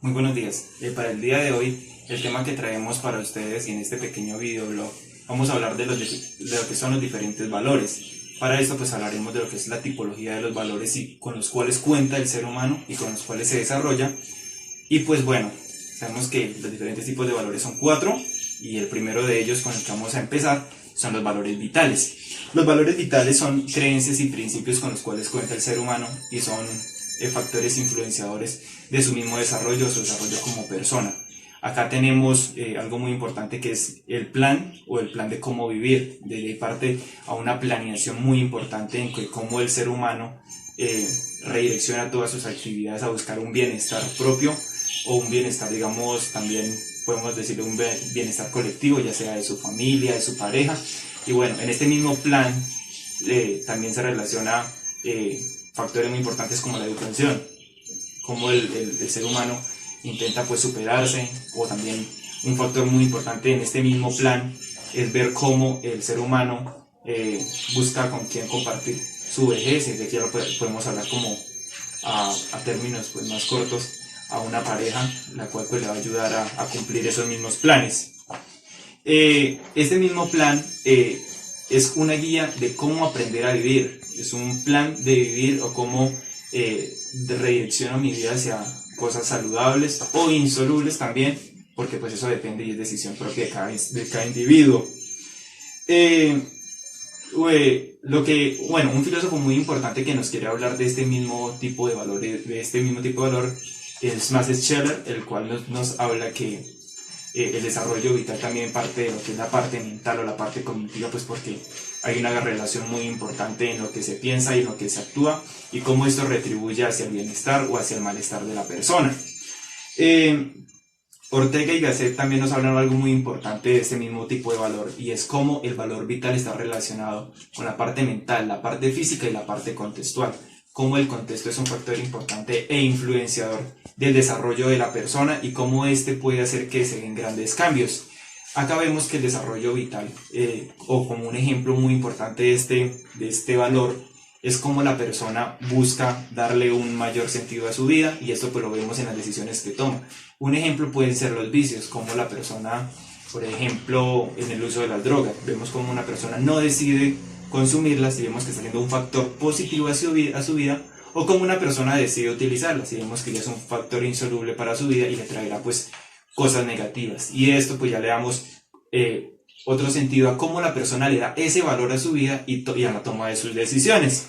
Muy buenos días. Para el día de hoy, el tema que traemos para ustedes y en este pequeño videoblog, vamos a hablar de lo que son los diferentes valores. Para esto pues hablaremos de lo que es la tipología de los valores y con los cuales cuenta el ser humano y con los cuales se desarrolla. Y pues bueno, sabemos que los diferentes tipos de valores son 4 y el primero de ellos con el que vamos a empezar son los valores vitales. Los valores vitales son creencias y principios con los cuales cuenta el ser humano y son factores influenciadores de su mismo desarrollo, su desarrollo como persona. Acá tenemos algo muy importante que es el plan o el plan de cómo vivir. De ahí parte a una planeación muy importante en que cómo el ser humano redirecciona todas sus actividades a buscar un bienestar propio o un bienestar, digamos, también podemos decir un bienestar colectivo, ya sea de su familia, de su pareja. Y bueno, en este mismo plan también se relaciona factores muy importantes como la educación, como el ser humano intenta pues superarse, o también un factor muy importante en este mismo plan es ver cómo el ser humano busca con quién compartir su vejez, y de aquí ya lo podemos hablar como a términos pues más cortos, a una pareja, la cual pues le va a ayudar a cumplir esos mismos planes. Este mismo plan es una guía de cómo aprender a vivir, es un plan de vivir o cómo redirecciono mi vida hacia cosas saludables o insolubles también, porque pues eso depende y es decisión propia de cada individuo. Un filósofo muy importante que nos quiere hablar de este mismo tipo de valores, es Max Scheler, el cual nos habla que el desarrollo vital también parte de lo que es la parte mental o la parte cognitiva, pues porque hay una relación muy importante en lo que se piensa y en lo que se actúa y cómo esto retribuye hacia el bienestar o hacia el malestar de la persona. Ortega y Gasset también nos hablan algo muy importante de este mismo tipo de valor, y es cómo el valor vital está relacionado con la parte mental, la parte física y la parte contextual. Cómo el contexto es un factor importante e influenciador del desarrollo de la persona y cómo este puede hacer que se den grandes cambios. Acá vemos que el desarrollo vital, o como un ejemplo muy importante de este valor, es cómo la persona busca darle un mayor sentido a su vida, y esto pues lo vemos en las decisiones que toma. Un ejemplo pueden ser los vicios, como la persona, por ejemplo, en el uso de las drogas. Vemos cómo una persona no decide consumirlas y vemos que está siendo un factor positivo a su vida, o como una persona decide utilizarlas y vemos que ya es un factor insoluble para su vida y le traerá pues cosas negativas. Y esto pues ya le damos otro sentido a cómo la persona le da ese valor a su vida y a la toma de sus decisiones.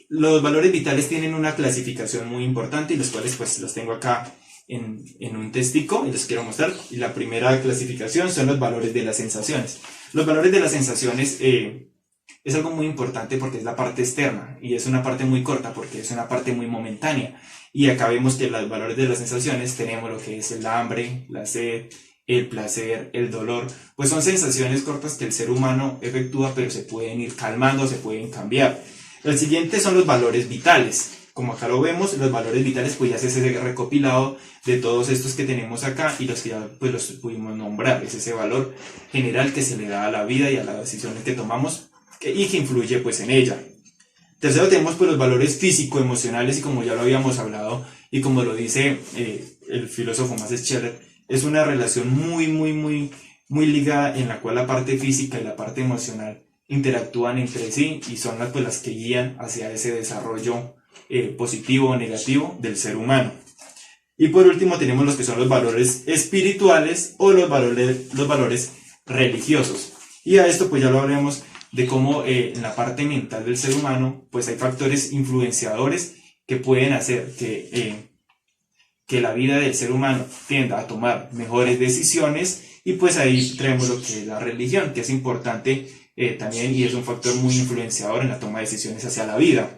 Los valores vitales tienen una clasificación muy importante, y los cuales pues los tengo acá en un textico y les quiero mostrar. Y la primera clasificación son los valores de las sensaciones. Los valores de las sensaciones es algo muy importante porque es la parte externa, y es una parte muy corta porque es una parte muy momentánea. Y acá vemos que los valores de las sensaciones tenemos lo que es el hambre, la sed, el placer, el dolor, pues son sensaciones cortas que el ser humano efectúa, pero se pueden ir calmando, se pueden cambiar. El siguiente son los valores vitales. Como acá lo vemos, los valores vitales pues ya se hace recopilado de todos estos que tenemos acá y los que ya pues los pudimos nombrar. Es ese valor general que se le da a la vida y a las decisiones que tomamos y que influye pues en ella. Tercero tenemos pues los valores físico-emocionales, y como ya lo habíamos hablado y como lo dice el filósofo Max Scheler, es una relación muy ligada, en la cual la parte física y la parte emocional interactúan entre sí y son las que guían hacia ese desarrollo positivo o negativo del ser humano. Y por último tenemos los que son los valores espirituales o los valores religiosos. Y a esto pues ya lo hablamos de cómo en la parte mental del ser humano pues hay factores influenciadores que pueden hacer que la vida del ser humano tienda a tomar mejores decisiones, y pues ahí traemos lo que es la religión, que es importante también, y es un factor muy influenciador en la toma de decisiones hacia la vida.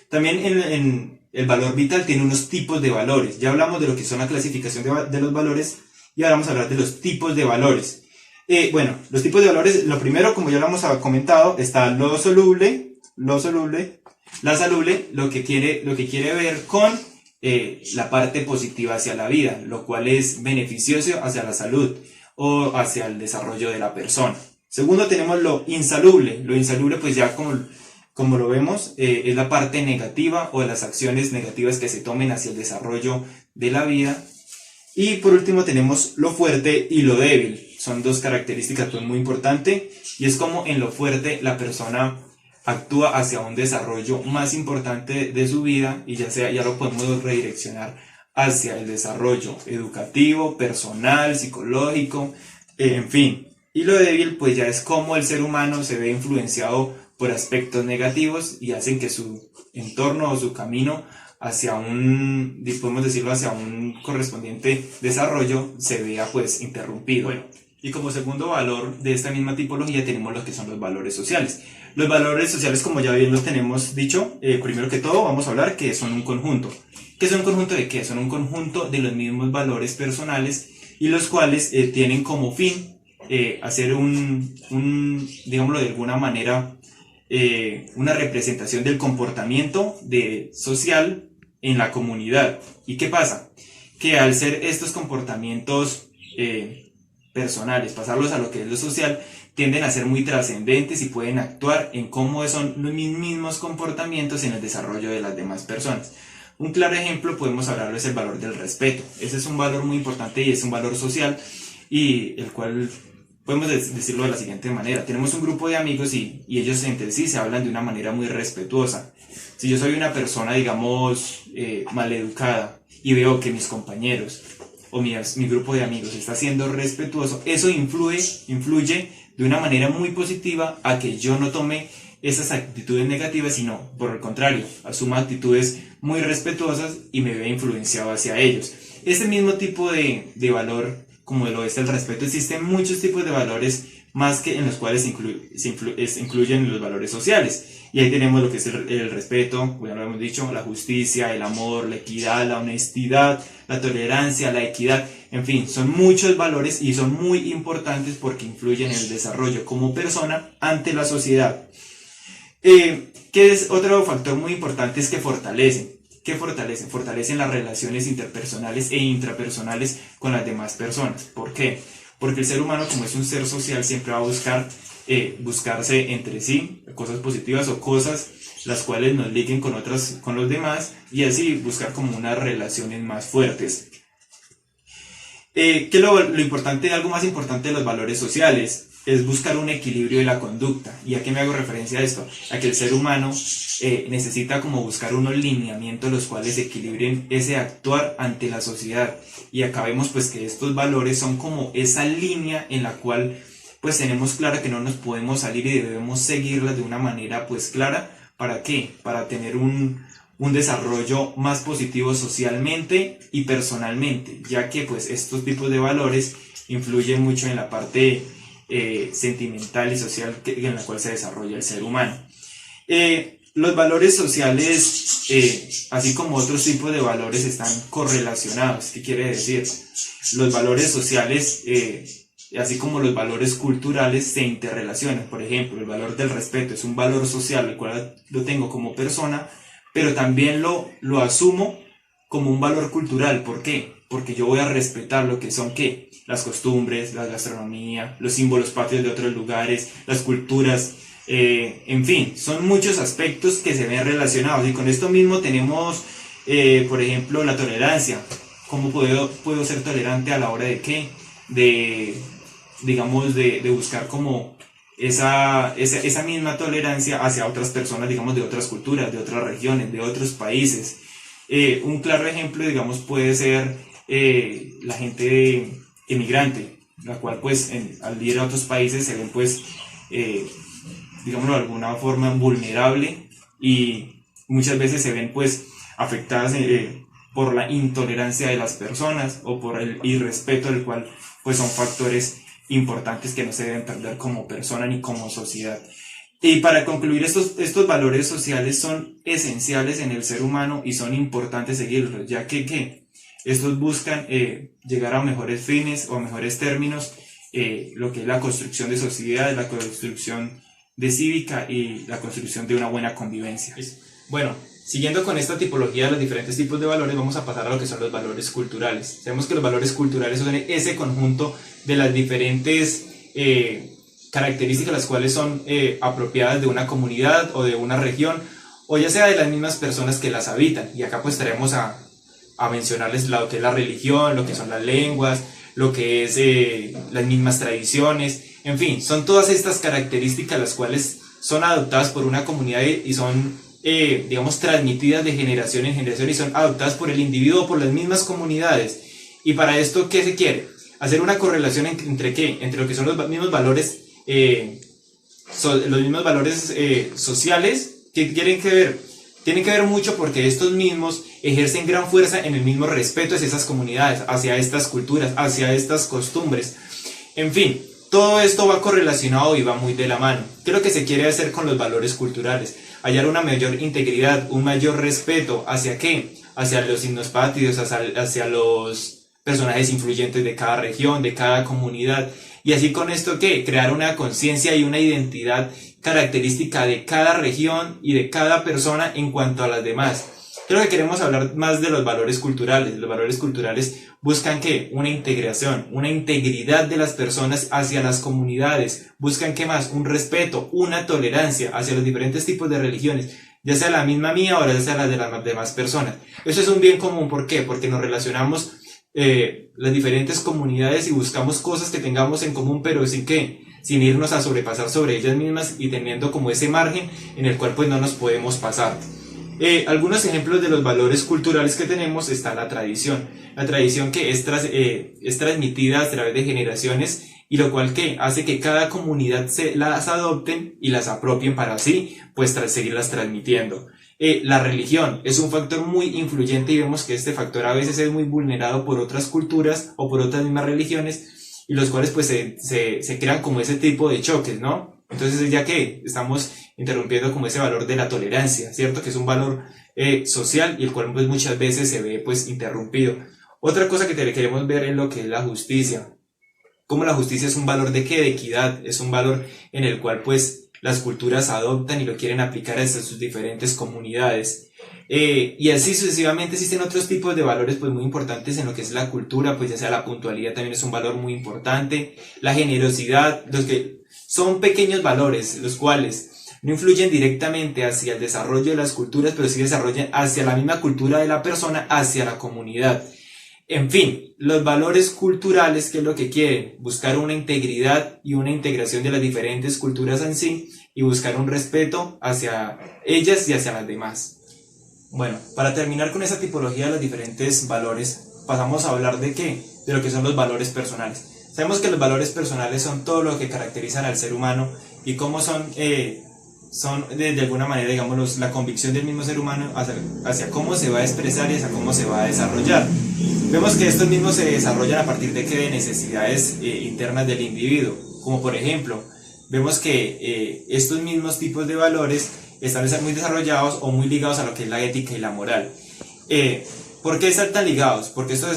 También en el valor vital tiene unos tipos de valores. Ya hablamos de lo que son la clasificación de los valores, y ahora vamos a hablar de los tipos de valores. Los tipos de valores, lo primero, como ya lo hemos comentado, está lo soluble, la salubre, lo que quiere ver con la parte positiva hacia la vida, lo cual es beneficioso hacia la salud o hacia el desarrollo de la persona. Segundo tenemos lo insalubre pues ya como como lo vemos, es la parte negativa o las acciones negativas que se tomen hacia el desarrollo de la vida. Y por último tenemos lo fuerte y lo débil. Son dos características pues, muy importantes, y es como en lo fuerte la persona actúa hacia un desarrollo más importante de su vida, y ya lo podemos redireccionar hacia el desarrollo educativo, personal, psicológico, en fin. Y lo débil pues ya es como el ser humano se ve influenciado por aspectos negativos y hacen que su entorno o su camino hacia podemos decirlo, hacia un correspondiente desarrollo se vea pues interrumpido. Bueno, y como segundo valor de esta misma tipología tenemos lo que son los valores sociales. Los valores sociales, como ya bien lo tenemos dicho, primero que todo vamos a hablar que son un conjunto. ¿Qué son un conjunto de qué? Son un conjunto de los mismos valores personales y los cuales tienen como fin hacer digámoslo de alguna manera, una representación del comportamiento social en la comunidad. ¿Y qué pasa? Que al ser estos comportamientos personales, pasarlos a lo que es lo social, tienden a ser muy trascendentes y pueden actuar en cómo son los mismos comportamientos en el desarrollo de las demás personas. Un claro ejemplo podemos hablarlo es el valor del respeto. Ese es un valor muy importante y es un valor social, y el cual podemos decirlo de la siguiente manera: tenemos un grupo de amigos y ellos entre sí se hablan de una manera muy respetuosa. Si yo soy una persona, digamos, maleducada, y veo que mis compañeros o mi grupo de amigos está siendo respetuoso, eso influye de una manera muy positiva a que yo no tome esas actitudes negativas, sino por el contrario, asuma actitudes muy respetuosas y me vea influenciado hacia ellos. Este mismo tipo de valor, como lo es el respeto, existen muchos tipos de valores más que en los cuales se incluyen los valores sociales. Y ahí tenemos lo que es el respeto, ya lo hemos dicho, la justicia, el amor, la equidad, la honestidad, la tolerancia, la equidad. En fin, son muchos valores y son muy importantes porque influyen en el desarrollo como persona ante la sociedad. ¿Qué es otro factor muy importante? Es que fortalecen. ¿Qué fortalecen? Fortalecen las relaciones interpersonales e intrapersonales con las demás personas. ¿Por qué? Porque el ser humano, como es un ser social, siempre va a buscarse entre sí cosas positivas o cosas las cuales nos liguen con los demás, y así buscar como unas relaciones más fuertes. ¿Qué es lo importante, algo más importante de los valores sociales? Es buscar un equilibrio de la conducta. ¿Y a qué me hago referencia a esto? A que el ser humano necesita como buscar unos lineamientos los cuales equilibren ese actuar ante la sociedad. Y acá vemos pues que estos valores son como esa línea en la cual pues tenemos clara que no nos podemos salir y debemos seguirla de una manera pues clara. ¿Para qué? Para tener un desarrollo más positivo socialmente y personalmente, ya que pues estos tipos de valores influyen mucho en la parte sentimental y social en la cual se desarrolla el ser humano. Los valores sociales, así como otros tipos de valores, están correlacionados. ¿Qué quiere decir? Los valores sociales, así como los valores culturales, se interrelacionan. Por ejemplo, el valor del respeto es un valor social, el cual lo tengo como persona, pero también lo asumo como un valor cultural. ¿Por qué? Porque yo voy a respetar lo que son ¿qué? Las costumbres, la gastronomía, los símbolos patrios de otros lugares, las culturas, en fin, son muchos aspectos que se ven relacionados. Y con esto mismo tenemos, por ejemplo, la tolerancia. ¿Cómo puedo ser tolerante a la hora de qué? Digamos, de buscar como esa misma tolerancia hacia otras personas, digamos, de otras culturas, de otras regiones, de otros países. Un claro ejemplo, digamos, puede ser la gente emigrante, la cual pues al ir a otros países se ven pues, digámoslo de alguna forma, vulnerable, y muchas veces se ven pues afectadas por la intolerancia de las personas o por el irrespeto, del cual pues son factores importantes que no se deben perder como persona ni como sociedad. Y para concluir, estos valores sociales son esenciales en el ser humano y son importantes seguirlos, ya que estos buscan llegar a mejores fines o a mejores términos, lo que es la construcción de sociedad, la construcción de cívica y la construcción de una buena convivencia. Bueno, siguiendo con esta tipología de los diferentes tipos de valores, vamos a pasar a lo que son los valores culturales. Sabemos que los valores culturales son ese conjunto de las diferentes características las cuales son apropiadas de una comunidad o de una región, o ya sea de las mismas personas que las habitan. Y acá pues traemos a mencionarles lo que es la religión, lo que son las lenguas, lo que es las mismas tradiciones, en fin, son todas estas características las cuales son adoptadas por una comunidad y son, digamos, transmitidas de generación en generación y son adoptadas por el individuo o por las mismas comunidades. Y para esto, ¿qué se quiere? Hacer una correlación entre ¿qué? Entre lo que son los mismos valores, sociales que tienen que ver mucho porque estos mismos ejercen gran fuerza en el mismo respeto hacia esas comunidades, hacia estas culturas, hacia estas costumbres. En fin, todo esto va correlacionado y va muy de la mano. ¿Qué es lo que se quiere hacer con los valores culturales? Hallar una mayor integridad, un mayor respeto hacia ¿qué? Hacia los signos patrios, hacia los personajes influyentes de cada región, de cada comunidad. Y así con esto, ¿qué? Crear una conciencia y una identidad característica de cada región y de cada persona en cuanto a las demás. Creo que queremos hablar más de los valores culturales. Los valores culturales buscan ¿qué? Una integración, una integridad de las personas hacia las comunidades. Buscan ¿qué más? Un respeto, una tolerancia hacia los diferentes tipos de religiones, ya sea la misma mía o ya sea la de las demás personas. Eso es un bien común. ¿Por qué? Porque nos relacionamos las diferentes comunidades y buscamos cosas que tengamos en común, pero sin ¿qué? Sin irnos a sobrepasar sobre ellas mismas y teniendo como ese margen en el cual pues no nos podemos pasar. Algunos ejemplos de los valores culturales que tenemos está la tradición que es transmitida a través de generaciones y lo cual que hace que cada comunidad las adopten y las apropien para así pues seguirlas transmitiendo. La religión es un factor muy influyente y vemos que este factor a veces es muy vulnerado por otras culturas o por otras mismas religiones y los cuales pues se crean como ese tipo de choques, ¿no? Entonces ya que estamos interrumpiendo como ese valor de la tolerancia, ¿cierto? Que es un valor social y el cual pues muchas veces se ve pues interrumpido. Otra cosa que queremos ver es lo que es la justicia. Como la justicia es un valor de ¿qué? De equidad, es un valor en el cual pues las culturas adoptan y lo quieren aplicar a sus diferentes comunidades. Y así sucesivamente existen otros tipos de valores pues muy importantes en lo que es la cultura, pues ya sea la puntualidad también es un valor muy importante, la generosidad, los que son pequeños valores, los cuales no influyen directamente hacia el desarrollo de las culturas, pero sí desarrollan hacia la misma cultura de la persona, hacia la comunidad. En fin, los valores culturales, ¿qué es lo que quieren? Buscar una integridad y una integración de las diferentes culturas en sí y buscar un respeto hacia ellas y hacia las demás. Bueno, para terminar con esa tipología de los diferentes valores, pasamos a hablar de ¿qué? De lo que son los valores personales. Sabemos que los valores personales son todo lo que caracterizan al ser humano y cómo son de alguna manera, digamos, la convicción del mismo ser humano hacia cómo se va a expresar y hacia cómo se va a desarrollar. Vemos que estos mismos se desarrollan a partir de necesidades internas del individuo, como por ejemplo, vemos que estos mismos tipos de valores están muy desarrollados o muy ligados a lo que es la ética y la moral. ¿Por qué están tan ligados? Porque esto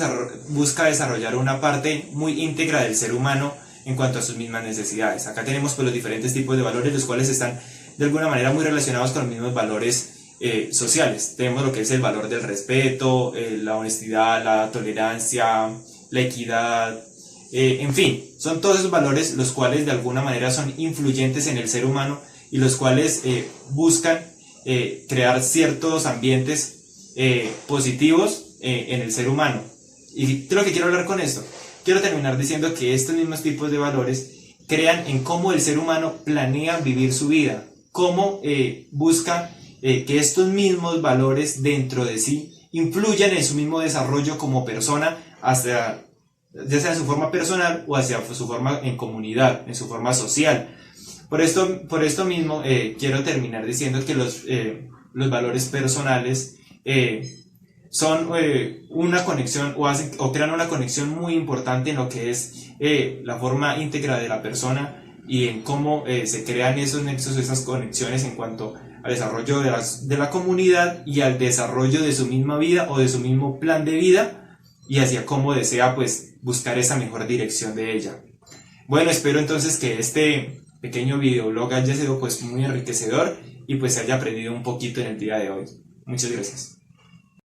busca desarrollar una parte muy íntegra del ser humano en cuanto a sus mismas necesidades. Acá tenemos pues los diferentes tipos de valores, los cuales están de alguna manera muy relacionados con los mismos valores sociales. Tenemos lo que es el valor del respeto, la honestidad, la tolerancia, la equidad, en fin, son todos esos valores los cuales de alguna manera son influyentes en el ser humano y los cuales buscan crear ciertos ambientes positivos en el ser humano. ¿Y qué es lo que quiero hablar con esto? Quiero terminar diciendo que estos mismos tipos de valores crean en cómo el ser humano planea vivir su vida, cómo busca que estos mismos valores dentro de sí influyan en su mismo desarrollo como persona, ya sea en su forma personal o hacia su forma en comunidad, en su forma social. Por esto mismo quiero terminar diciendo que los valores personales son una conexión o crean una conexión muy importante en lo que es la forma íntegra de la persona y en cómo se crean esos nexos, esas conexiones en cuanto al desarrollo de la comunidad y al desarrollo de su misma vida o de su mismo plan de vida y hacia cómo desea pues buscar esa mejor dirección de ella. Bueno, espero entonces que este pequeño videoblog haya sido pues muy enriquecedor y pues se haya aprendido un poquito en el día de hoy. Muchas gracias.